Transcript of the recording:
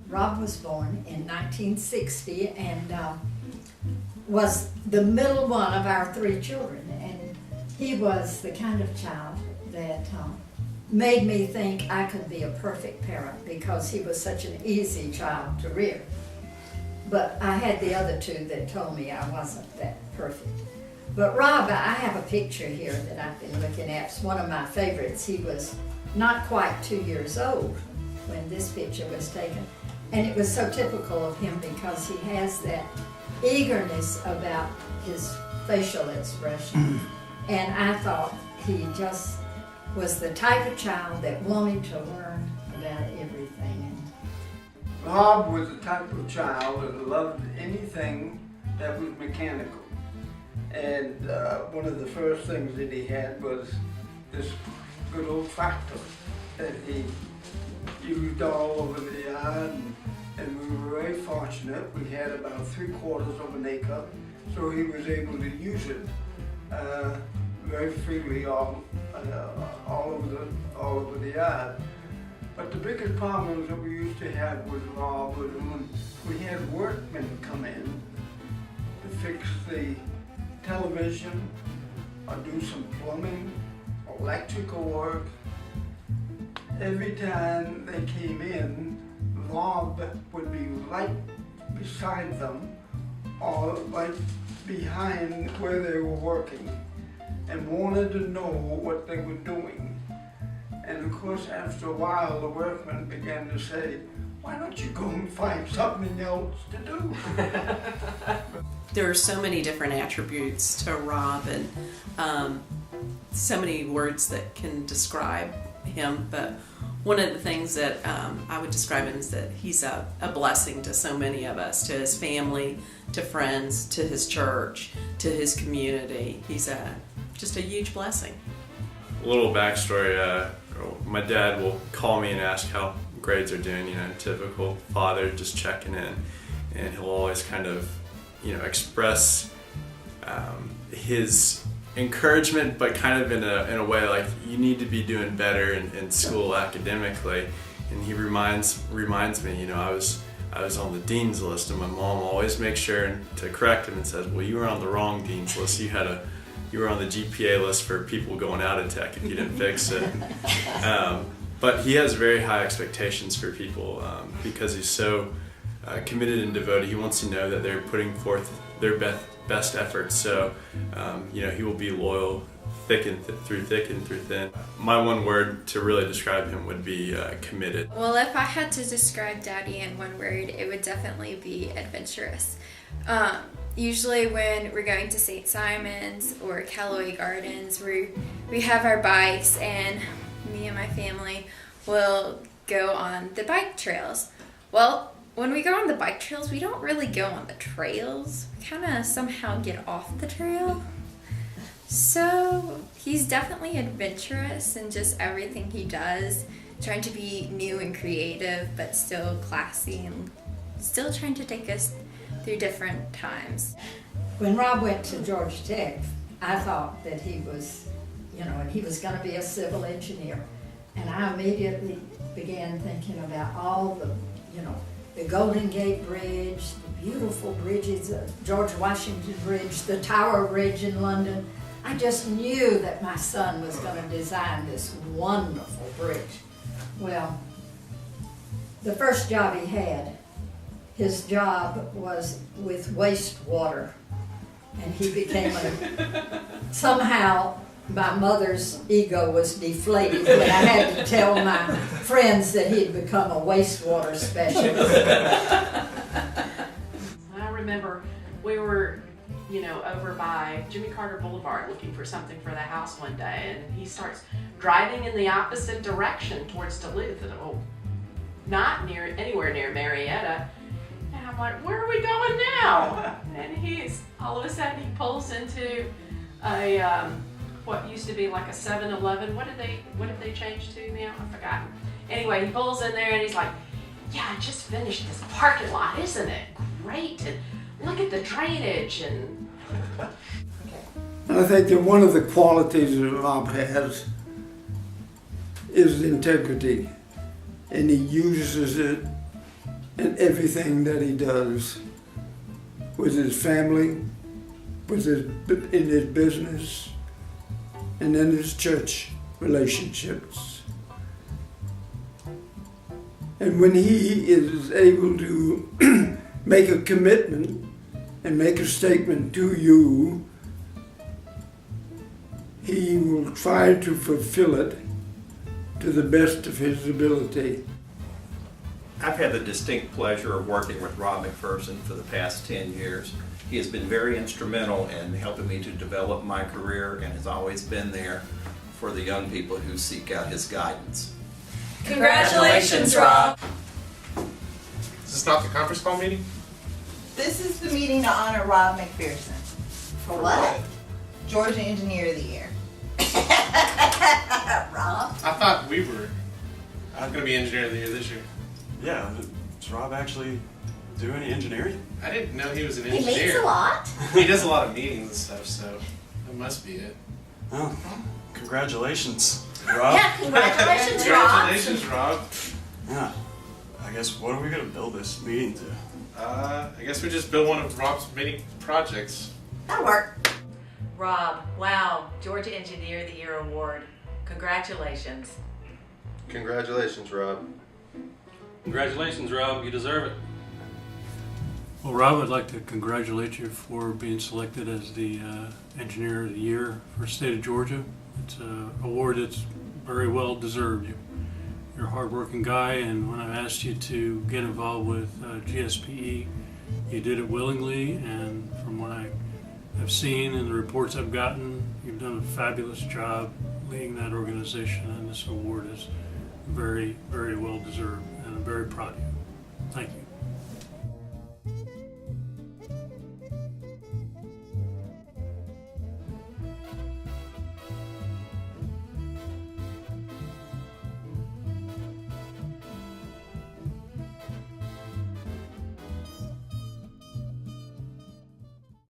Rob was born in 1960 and was the middle one of our three children. And he was the kind of child that made me think I could be a perfect parent because he was such an easy child to rear. But I had the other two that told me I wasn't that perfect. But Rob, I have a picture here that I've been looking at. It's one of my favorites. He was not quite 2 years old when this picture was taken. And it was so typical of him because he has that eagerness about his facial expression. And I thought he just was the type of child that wanted to learn about everything. Rob was the type of child that loved anything that was mechanical. And one of the first things that he had was this good old tractor that he used all over the yard. And we were very fortunate. We had about 3/4 of an acre, so he was able to use it very freely all over the yard. But the biggest problems that we used to have with Rob was when we had workmen come in to fix the television or do some plumbing, electrical work. Every time they came in, Rob would be right beside them or right behind where they were working and wanted to know what they were doing. And of course, after a while, the workmen began to say, why don't you go and find something else to do? There are so many different attributes to Rob and so many words that can describe him, but one of the things that I would describe him is that he's a blessing to so many of us, to his family, to friends, to his church, to his community. He's just a huge blessing. A little backstory, my dad will call me and ask how grades are doing, typical father just checking in, and he'll always kind of, express his encouragement, but kind of in a way like you need to be doing better in school academically. And he reminds me, I was on the dean's list, and my mom always makes sure to correct him and says, well, you were on the wrong dean's list. You were on the GPA list for people going out of tech if you didn't fix it. But he has very high expectations for people because he's so committed and devoted. He wants to know that they're putting forth their best efforts. So, he will be loyal through thick and through thin. My one word to really describe him would be committed. Well, if I had to describe Daddy in one word, it would definitely be adventurous. Usually when we're going to St. Simon's or Callaway Gardens, we have our bikes, and me and my family will go on the bike trails. Well, when we go on the bike trails, we don't really go on the trails. We kind of somehow get off the trail. So he's definitely adventurous in just everything he does, trying to be new and creative, but still classy and still trying to take us through different times. When Rob went to Georgia Tech, I thought that he was, he was going to be a civil engineer. And I immediately began thinking about all the Golden Gate Bridge, the beautiful bridges, George Washington Bridge, the Tower Bridge in London. I just knew that my son was going to design this wonderful bridge. Well, the first job he had, his job was with wastewater, and he became somehow my mother's ego was deflated when I had to tell my friends that he'd become a wastewater specialist. I remember we were, over by Jimmy Carter Boulevard looking for something for the house one day, and he starts driving in the opposite direction towards Duluth, and not anywhere near Marietta. And I'm like, where are we going now? And all of a sudden he pulls into a what used to be like a 7-Eleven. What did they change to now? I've forgotten. Anyway, he pulls in there and he's like, yeah, I just finished this parking lot. Isn't it great? And look at the drainage. And I think that one of the qualities that Rob has is integrity, and he uses it in everything that he does, with his family, in his business, and in his church relationships. And when he is able to make a commitment and make a statement to you, he will try to fulfill it to the best of his ability. I've had the distinct pleasure of working with Rob McPherson for the past 10 years. He has been very instrumental in helping me to develop my career and has always been there for the young people who seek out his guidance. Congratulations, Rob! Is this not the conference call meeting? This is the meeting to honor Rob McPherson. For what? Georgia Engineer of the Year. Rob? I thought we were going to be Engineer of the Year this year. Yeah, does Rob actually do any engineering? I didn't know he was an He engineer. meets a lot. He does a lot of meetings and stuff, so that must be it. Oh, congratulations, Rob. Yeah, congratulations, Rob. Congratulations, Rob. Yeah, I guess what are we gonna build this meeting to? I guess we just built one of Rob's many projects. That'll work. Rob, wow, Georgia Engineer of the Year award. Congratulations. Congratulations, Rob. Congratulations, Rob. You deserve it. Well, Rob, I'd like to congratulate you for being selected as the Engineer of the Year for the state of Georgia. It's an award that's very well deserved. You're a hardworking guy, and when I asked you to get involved with GSPE, you did it willingly, and from what I have seen and the reports I've gotten, you've done a fabulous job leading that organization, and this award is very, very well deserved, and I'm very proud of you. Thank you.